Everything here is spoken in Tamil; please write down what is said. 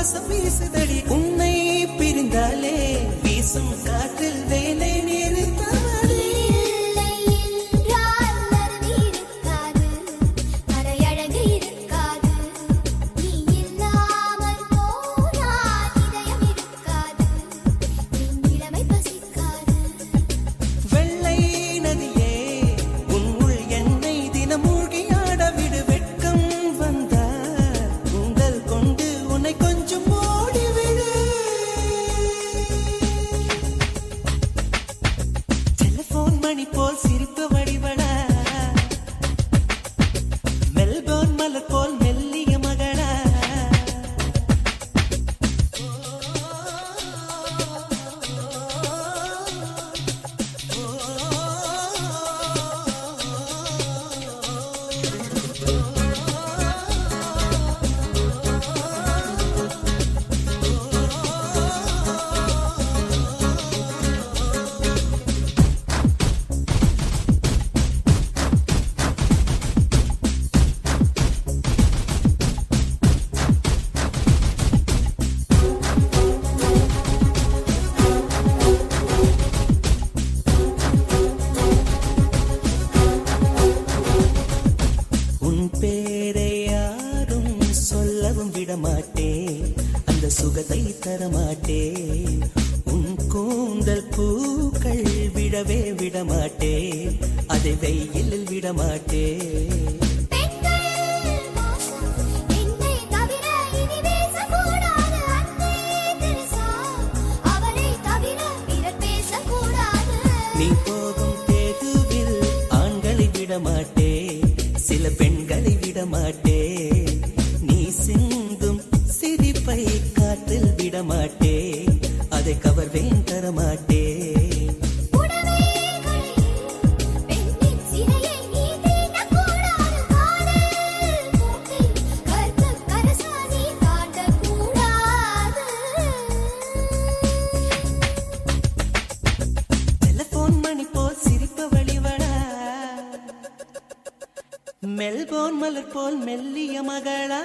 வாசம் வீசுதடி உன்னை பிரிந்தாலே வீசும் காற்றில் வேலை நிறுத்தவடி போல் சிரிப்பு வடிவடா மெல்போர்ன் மலர் போல் மெல்லிய மகளா பேரை யாரும் சொல்லவும் விடமாட்டேன் அந்த சுகத்தை தரமாட்டேன் உன் கூந்தல் பூக்கள் விடவே விடமாட்டேன் அதை வெயிலில் விடமாட்டேன் நீ போகும் தெருவில் ஆண்களை விடமாட்டேன் சில பெண்களை விடமாட்டே நீ சிந்தும் சிரிப்பை காற்றில் விடமாட்டே அதை கவர்வேன் தரமாட்டே டெலிபோன் மணி போல் சிரிப்பு வழிவடா மெல்போர்ன் மலர் போல் மெல்லிய மகளா